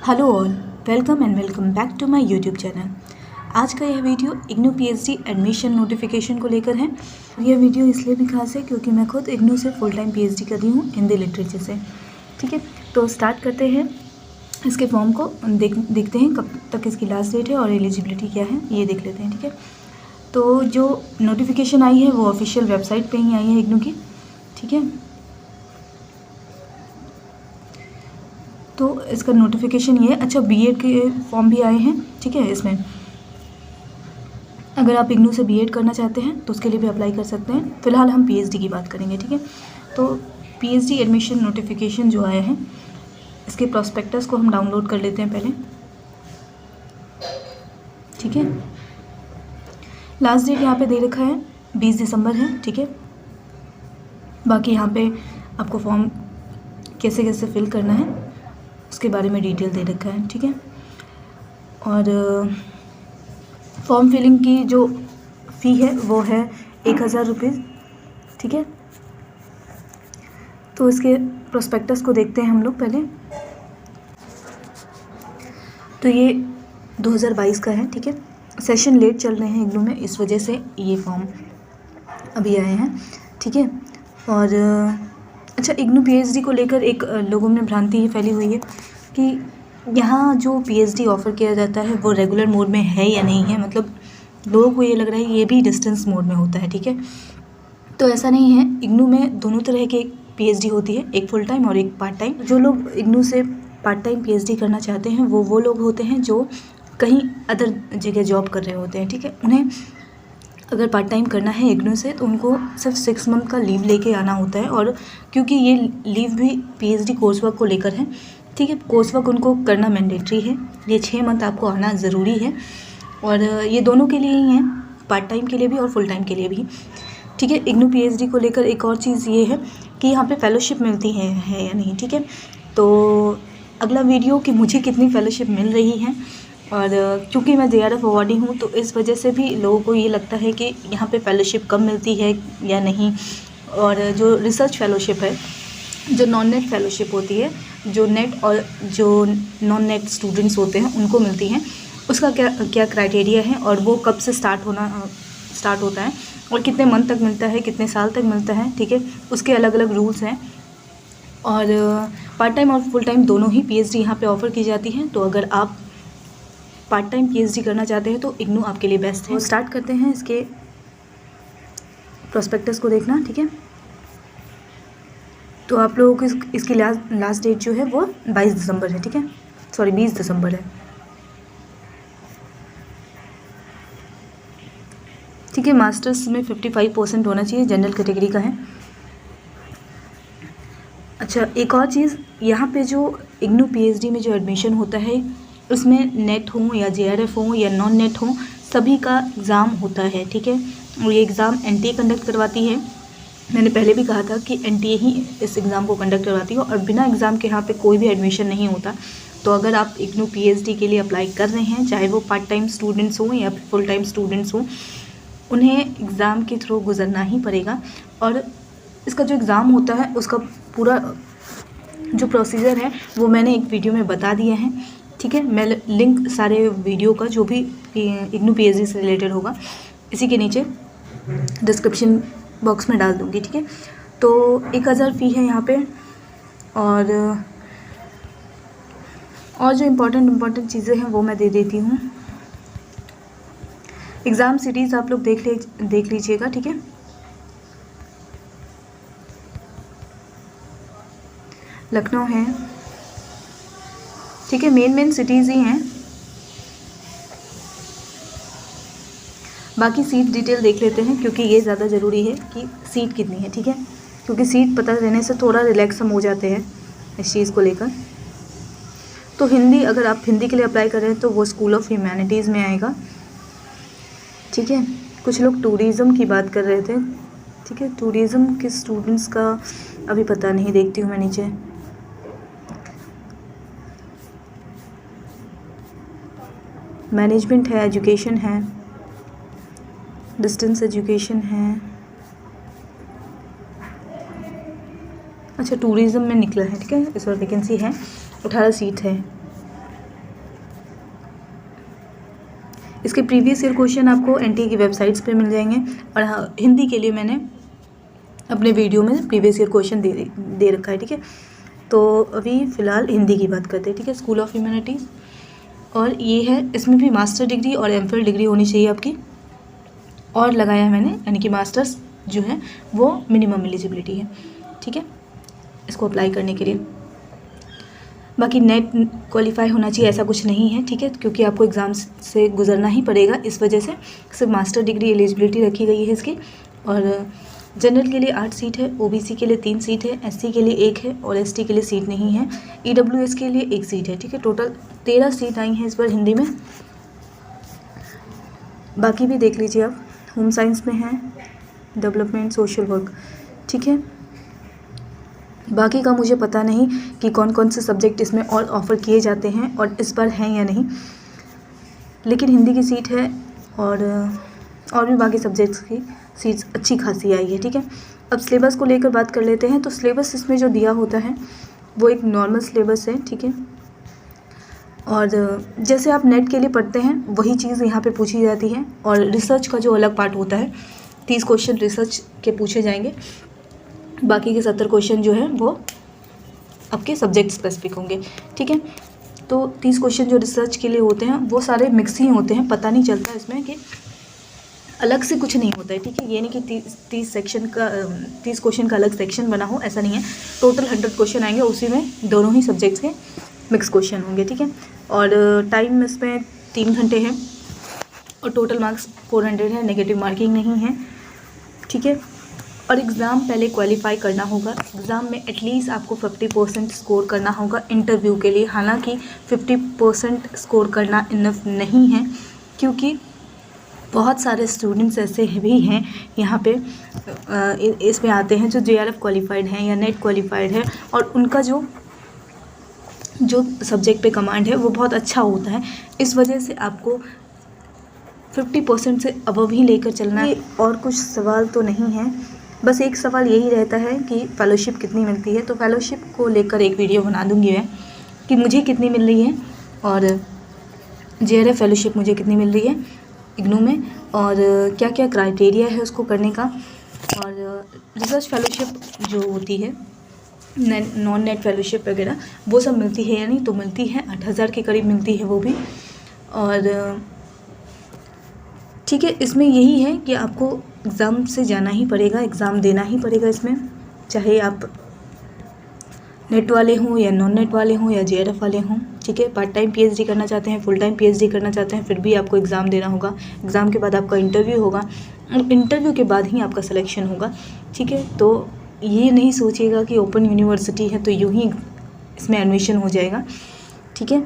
Hello all, welcome and welcome back to my YouTube channel. आज का यह video IGNOU PhD admission notification को लेकर है। यह वीडियो इसलिए भी खास है क्योंकि मैं खुद इग्नू से फुल टाइम पीएचडी कर रही हूँ हिंदी लिटरेचर से। ठीक है, तो स्टार्ट करते हैं। इसके फॉर्म को देखते हैं कब तक इसकी लास्ट डेट है और एलिजिबिलिटी क्या है, ये देख लेते हैं। ठीक है, तो जो नोटिफिकेशन आई है वो ऑफिशियल वेबसाइट पर ही आई है इग्नू की। ठीक है, तो इसका नोटिफिकेशन ये है। अच्छा, बीएड के फॉर्म भी आए हैं। ठीक है, इसमें अगर आप इग्नू से बीएड करना चाहते हैं तो उसके लिए भी अप्लाई कर सकते हैं। फ़िलहाल हम पीएचडी की बात करेंगे। ठीक है, तो पीएचडी एडमिशन नोटिफिकेशन जो आया है, इसके प्रॉस्पेक्टस को हम डाउनलोड कर लेते हैं पहले। ठीक है, लास्ट डेट यहाँ पे दे रखा है 20 दिसंबर है। ठीक है, बाकी यहाँ पे आपको फॉर्म कैसे कैसे फिल करना है उसके बारे में डिटेल दे रखा है। ठीक है, और फॉर्म फिलिंग की जो फ़ी है वो है 1000 रुपीज़। ठीक है, तो इसके प्रोस्पेक्टस को देखते हैं हम लोग पहले। तो ये 2022 का है। ठीक है, सेशन लेट चल रहे हैं इग्नू में, इस वजह से ये फॉर्म अभी आए हैं। ठीक है, और अच्छा, इग्नू पीएचडी को लेकर एक लोगों में भ्रांति ये फैली हुई है कि यहाँ जो पीएचडी ऑफ़र किया जाता है वो रेगुलर मोड में है या नहीं है। मतलब लोगों को ये लग रहा है ये भी डिस्टेंस मोड में होता है। ठीक है, तो ऐसा नहीं है। इग्नू में दोनों तरह के पीएचडी होती है, एक फुल टाइम और एक पार्ट टाइम। जो लोग इग्नू से पार्ट टाइम पीएचडी करना चाहते हैं वो लोग होते हैं जो कहीं अदर जगह जॉब कर रहे होते हैं। ठीक है, उन्हें अगर पार्ट टाइम करना है इग्नू से तो उनको सिर्फ 6 मंथ का लीव लेके आना होता है। और क्योंकि ये लीव भी पीएचडी कोर्स वर्क को लेकर है। ठीक है, कोर्स वर्क उनको करना मैंडेटरी है। ये 6 मंथ आपको आना ज़रूरी है, और ये दोनों के लिए ही हैं, पार्ट टाइम के लिए भी और फुल टाइम के लिए भी। ठीक है, इग्नू पीएचडी को लेकर एक और चीज़ ये है कि यहाँ पे फेलोशिप मिलती है या नहीं। ठीक है, तो अगला वीडियो कि मुझे कितनी फेलोशिप मिल रही है, और क्योंकि मैं जेआरएफ अवॉर्डी हूँ तो इस वजह से भी लोगों को ये लगता है कि यहाँ पे फेलोशिप कम मिलती है या नहीं। और जो रिसर्च फेलोशिप है, जो नॉन नेट फेलोशिप होती है, जो नेट और जो नॉन नेट स्टूडेंट्स होते हैं उनको मिलती हैं, उसका क्या क्राइटेरिया है और वो कब से स्टार्ट होता है और कितने मंथ तक मिलता है, कितने साल तक मिलता है। ठीक है, उसके अलग अलग रूल्स हैं। और पार्ट टाइम और फुल टाइम दोनों ही पीएचडी यहाँ पे ऑफ़र की जाती हैं। तो अगर आप पार्ट टाइम पीएचडी करना चाहते हैं तो इग्नू आपके लिए बेस्ट है। तो स्टार्ट करते हैं इसके प्रोस्पेक्टस को देखना। ठीक है, तो आप लोगों को इसकी लास्ट डेट जो है वो 22 दिसंबर है। ठीक है, सॉरी 20 दिसंबर है। ठीक है, मास्टर्स में 55% होना चाहिए, जनरल कैटेगरी का है। अच्छा, एक और चीज़, यहाँ पे जो इग्नू पीएचडी में जो एडमिशन होता है उसमें नेट हो या जेआरएफ हो या नॉन नेट हो, सभी का एग्ज़ाम होता है। ठीक है, और ये एग्ज़ाम एनटीए कंडक्ट करवाती है। मैंने पहले भी कहा था कि एनटीए ही इस एग्ज़ाम को कंडक्ट करवाती है, और बिना एग्ज़ाम के यहाँ पे कोई भी एडमिशन नहीं होता। तो अगर आप इग्नू पीएचडी के लिए अप्लाई कर रहे हैं, चाहे वो पार्ट टाइम स्टूडेंट्स हों या फुल टाइम स्टूडेंट्स हों, उन्हें एग्ज़ाम के थ्रू गुजरना ही पड़ेगा। और इसका जो एग्ज़ाम होता है उसका पूरा जो प्रोसीजर है वो मैंने एक वीडियो में बता दिया है। ठीक है, मैं लिंक सारे वीडियो का जो भी इग्नू पीएचडी से रिलेटेड होगा इसी के नीचे डिस्क्रिप्शन बॉक्स में डाल दूँगी। ठीक है, तो 1000 फ़ी है यहाँ पे। और जो इम्पोर्टेंट चीज़ें हैं वो मैं दे देती हूँ। एग्ज़ाम सिटीज़ आप लोग देख लीजिएगा। ठीक है, लखनऊ है। ठीक है, मेन सिटीज़ ही हैं। बाकी सीट डिटेल देख लेते हैं क्योंकि ये ज़्यादा ज़रूरी है कि सीट कितनी है। ठीक है, क्योंकि सीट पता रहने से थोड़ा रिलैक्स हम हो जाते हैं इस चीज़ को लेकर। तो हिंदी, अगर आप हिंदी के लिए अप्लाई कर रहे हैं तो वो स्कूल ऑफ ह्यूमैनिटीज़ में आएगा। ठीक है, कुछ लोग टूरिज़्म की बात कर रहे थे। ठीक है, टूरिज़्म के स्टूडेंट्स का अभी पता नहीं, देखती हूँ मैं नीचे। मैनेजमेंट है, एजुकेशन है, डिस्टेंस एजुकेशन है। अच्छा, टूरिज़्म में निकला है। ठीक है, इस बार वैकेंसी है, 18 सीट है। इसके प्रीवियस ईयर क्वेश्चन आपको एनटीए की वेबसाइट्स पे मिल जाएंगे। और हाँ, हिंदी के लिए मैंने अपने वीडियो में प्रीवियस ईयर क्वेश्चन दे रखा है, ठीक है। तो अभी फ़िलहाल हिंदी की बात करते हैं, ठीक है। स्कूल ऑफ ह्यूमैनिटीज़, और ये है, इसमें भी मास्टर डिग्री और एमफिल डिग्री होनी चाहिए आपकी, और लगाया है मैंने, यानी कि मास्टर्स जो है वो मिनिमम एलिजिबिलिटी है, ठीक है, इसको अप्लाई करने के लिए। बाकी नेट क्वालिफाई होना चाहिए ऐसा कुछ नहीं है, ठीक है, क्योंकि आपको एग्ज़ाम से गुजरना ही पड़ेगा, इस वजह से सिर्फ मास्टर डिग्री एलिजिबिलिटी रखी गई है इसकी। और जनरल के लिए 8 सीट है, ओबीसी के लिए 3 सीट है, एससी के लिए 1 है और एसटी के लिए सीट नहीं है, ईडब्ल्यूएस के लिए 1 सीट है, ठीक है। टोटल 13 सीट आई हैं इस बार हिंदी में। बाकी भी देख लीजिए आप। होम साइंस में है डेवलपमेंट सोशल वर्क, ठीक है। बाकी का मुझे पता नहीं कि कौन कौन से सब्जेक्ट इसमें और ऑफ़र किए जाते हैं और इस बार हैं या नहीं, लेकिन हिंदी की सीट है और भी बाकी सब्जेक्ट्स की सीट्स अच्छी खासी आई है, ठीक है। अब सिलेबस को लेकर बात कर लेते हैं। तो सिलेबस इसमें जो दिया होता है वो एक नॉर्मल सिलेबस है, ठीक है। और जैसे आप नेट के लिए पढ़ते हैं वही चीज़ यहाँ पे पूछी जाती है। और रिसर्च का जो अलग पार्ट होता है, 30 क्वेश्चन रिसर्च के पूछे जाएंगे, बाकी के 70 क्वेश्चन जो है वो आपके सब्जेक्ट स्पेसिफिक होंगे, ठीक है। तो 30 क्वेश्चन जो रिसर्च के लिए होते हैं वो सारे मिक्स ही होते हैं, पता नहीं चलता इसमें कि अलग से कुछ नहीं होता है, ठीक है। ये नहीं कि 30 क्वेश्चन का अलग सेक्शन बना हो, ऐसा नहीं है। टोटल 100 क्वेश्चन आएंगे, उसी में दोनों ही सब्जेक्ट्स के मिक्स क्वेश्चन होंगे, ठीक है। और टाइम इसमें 3 घंटे है और टोटल मार्क्स 400 है, नेगेटिव मार्किंग नहीं है, ठीक है। और एग्ज़ाम पहले क्वालिफाई करना होगा। एग्ज़ाम में एटलीस्ट आपको 50% स्कोर करना होगा इंटरव्यू के लिए। हालांकि 50% स्कोर करना इनफ नहीं है, क्योंकि बहुत सारे स्टूडेंट्स ऐसे भी हैं यहाँ पे इसमें आते हैं जो JRF क्वालिफाइड हैं या नेट क्वालिफाइड है, और उनका जो सब्जेक्ट पे कमांड है वो बहुत अच्छा होता है। इस वजह से आपको 50% से अबव ही लेकर चलना है। और कुछ सवाल तो नहीं है, बस एक सवाल यही रहता है कि फ़ेलोशिप कितनी मिलती है। तो फ़ेलोशिप को लेकर एक वीडियो बना दूंगी मैं कि मुझे कितनी मिल रही है और JRF फेलोशिप मुझे कितनी मिल रही है इग्नू में, और क्या क्या क्राइटेरिया है उसको करने का। और रिसर्च फेलोशिप जो होती है, नॉन नेट फेलोशिप वगैरह, वो सब मिलती है या नहीं, तो मिलती है, 8000 के करीब मिलती है वो भी। और ठीक है, इसमें यही है कि आपको एग्ज़ाम से जाना ही पड़ेगा, एग्ज़ाम देना ही पड़ेगा इसमें, चाहे आप नेट वाले हों या नॉन नेट वाले हों या JRF वाले हों, ठीक है। पार्ट टाइम PhD करना चाहते हैं, फुल टाइम PhD करना चाहते हैं, फिर भी आपको एग्ज़ाम देना होगा। एग्ज़ाम के बाद आपका इंटरव्यू होगा, इंटरव्यू के बाद ही आपका सिलेक्शन होगा, ठीक है। तो ये नहीं सोचिएगा कि ओपन यूनिवर्सिटी है तो यूँ ही इसमें एडमिशन हो जाएगा, ठीक है।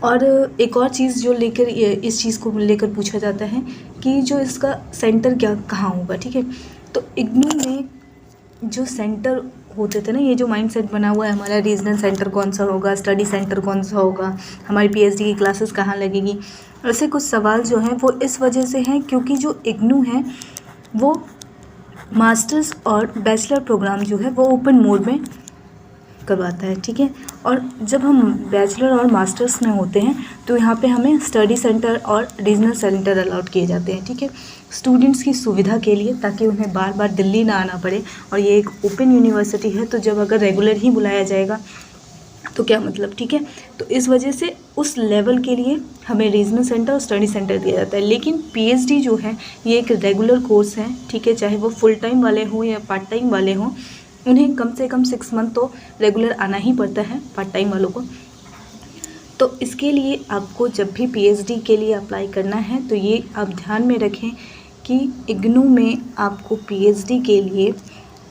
और एक और चीज़ जो लेकर इस चीज़ को लेकर पूछा जाता है कि जो इसका सेंटर कहाँ होगा, ठीक है। तो इग्नू में जो सेंटर होते थे ना, ये जो माइंडसेट बना हुआ है हमारा, रीजनल सेंटर कौन सा होगा, स्टडी सेंटर कौन सा होगा, हमारी PhD की क्लासेस कहाँ लगेगी, ऐसे कुछ सवाल जो हैं वो इस वजह से हैं क्योंकि जो इग्नू है वो मास्टर्स और बैचलर प्रोग्राम जो है वो ओपन मोड में करवाता है, ठीक है। और जब हम बैचलर और मास्टर्स में होते हैं तो यहाँ पे हमें स्टडी सेंटर और रीजनल सेंटर अलाउड किए जाते हैं, ठीक है, स्टूडेंट्स की सुविधा के लिए, ताकि उन्हें बार बार दिल्ली ना आना पड़े। और ये एक ओपन यूनिवर्सिटी है, तो जब अगर रेगुलर ही बुलाया जाएगा तो क्या मतलब, ठीक है। तो इस वजह से उस लेवल के लिए हमें रीजनल सेंटर और स्टडी सेंटर दिया जाता है। लेकिन PhD जो है ये एक रेगुलर कोर्स है, ठीक है, चाहे वो फुल टाइम वाले हों या पार्ट टाइम वाले हों, उन्हें कम से कम 6 मंथ तो रेगुलर आना ही पड़ता है पार्ट टाइम वालों को। तो इसके लिए आपको जब भी PhD के लिए अप्लाई करना है तो ये आप ध्यान में रखें कि इग्नू में आपको PhD के लिए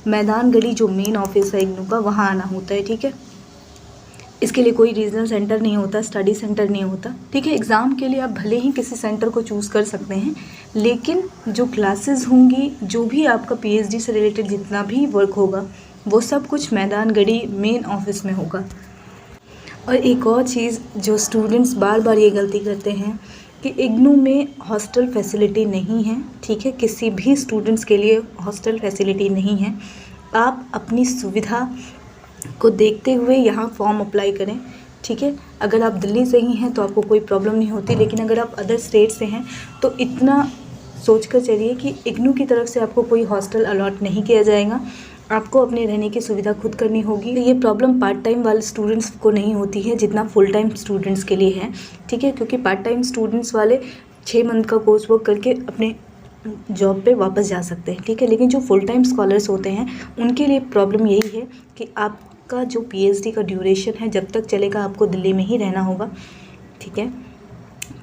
मैदान गली जो मेन ऑफिस है इग्नू का, वहाँ आना होता है, ठीक है। इसके लिए कोई रीजनल सेंटर नहीं होता, स्टडी सेंटर नहीं होता, ठीक है। एग्ज़ाम के लिए आप भले ही किसी सेंटर को चूज़ कर सकते हैं, लेकिन जो क्लासेस होंगी, जो भी आपका PhD से रिलेटेड जितना भी वर्क होगा, वो सब कुछ मैदान गढ़ी मेन ऑफिस में होगा। और एक और चीज़ जो स्टूडेंट्स बार बार ये गलती करते हैं कि इग्नू में हॉस्टल फैसिलिटी नहीं है, ठीक है, किसी भी स्टूडेंट्स के लिए हॉस्टल फैसिलिटी नहीं है। आप अपनी सुविधा को देखते हुए यहाँ फॉर्म अप्लाई करें, ठीक है। अगर आप दिल्ली से ही हैं तो आपको कोई प्रॉब्लम नहीं होती, लेकिन अगर आप अदर स्टेट से हैं तो इतना सोच कर चलिए कि इग्नू की तरफ से आपको कोई हॉस्टल अलॉट नहीं किया जाएगा, आपको अपने रहने की सुविधा खुद करनी होगी। ये प्रॉब्लम पार्ट टाइम वाले स्टूडेंट्स को नहीं होती है जितना फुल टाइम स्टूडेंट्स के लिए है, ठीक है, क्योंकि पार्ट टाइम स्टूडेंट्स वाले 6 मंथ का कोर्स वर्क करके अपने जॉब पे वापस जा सकते हैं, ठीक है। लेकिन जो फुल टाइम स्कॉलर्स होते हैं उनके लिए प्रॉब्लम यही है कि आपका जो पीएचडी का ड्यूरेशन है जब तक चलेगा आपको दिल्ली में ही रहना होगा, ठीक है।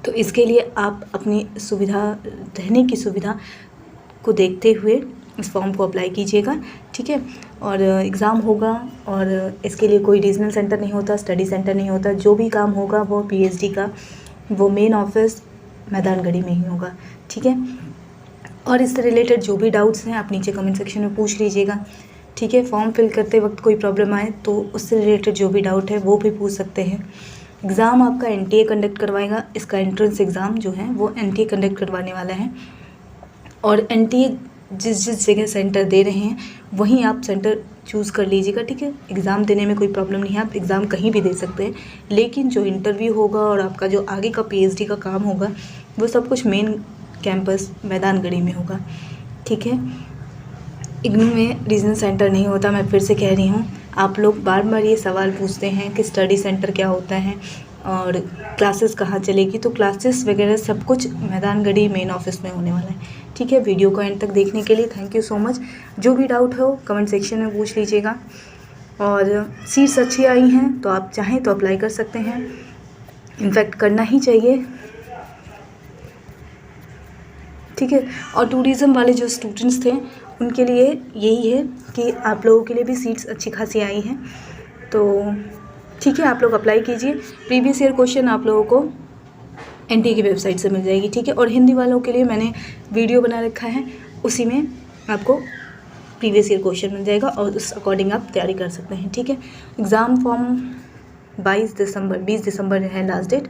तो इसके लिए आप अपनी सुविधा, रहने की सुविधा को देखते हुए इस फॉर्म को अप्लाई कीजिएगा, ठीक है। और एग्ज़ाम होगा और इसके लिए कोई रीजनल सेंटर नहीं होता, स्टडी सेंटर नहीं होता, जो भी काम होगा वो पीएचडी का वो मेन ऑफिस मैदानगढ़ी में ही होगा, ठीक है। और इससे रिलेटेड जो भी डाउट्स हैं आप नीचे कमेंट सेक्शन में पूछ लीजिएगा, ठीक है। फॉर्म फिल करते वक्त कोई प्रॉब्लम आए तो उससे रिलेटेड जो भी डाउट है वो भी पूछ सकते हैं। एग्ज़ाम आपका एनटीए कंडक्ट करवाएगा, इसका एंट्रेंस एग्ज़ाम जो है वो एनटीए कंडक्ट करवाने वाला है। और एनटीए जिस जगह सेंटर दे रहे हैं वहीं आप सेंटर चूज़ कर लीजिएगा, ठीक है। एग्ज़ाम देने में कोई प्रॉब्लम नहीं है, आप एग्ज़ाम कहीं भी दे सकते हैं, लेकिन जो इंटरव्यू होगा और आपका जो आगे का पीएचडी का काम होगा वो सब कुछ मेन कैंपस मैदानगढ़ी में होगा, ठीक है। इग्नू में रीजनल सेंटर नहीं होता, मैं फिर से कह रही हूँ। आप लोग बार बार ये सवाल पूछते हैं कि स्टडी सेंटर क्या होता है और क्लासेस कहाँ चलेगी, तो क्लासेस वगैरह सब कुछ मैदानगढ़ी मेन ऑफिस में होने वाला है, ठीक है। वीडियो को एंड तक देखने के लिए थैंक यू सो मच। जो भी डाउट हो कमेंट सेक्शन में पूछ लीजिएगा। और सीट्स अच्छी आई हैं तो आप चाहें तो अप्लाई कर सकते हैं, इनफैक्ट करना ही चाहिए, ठीक है। और टूरिज़्म वाले जो स्टूडेंट्स थे उनके लिए यही है कि आप लोगों के लिए भी सीट्स अच्छी खासी आई हैं, तो ठीक है, आप लोग अप्लाई कीजिए। प्रीवियस ईयर क्वेश्चन आप लोगों को एनटीए की वेबसाइट से मिल जाएगी, ठीक है। और हिंदी वालों के लिए मैंने वीडियो बना रखा है, उसी में आपको प्रीवियस ईयर क्वेश्चन मिल जाएगा और उस अकॉर्डिंग आप तैयारी कर सकते हैं, ठीक है। एग्ज़ाम फॉर्म 20 दिसंबर है लास्ट डेट।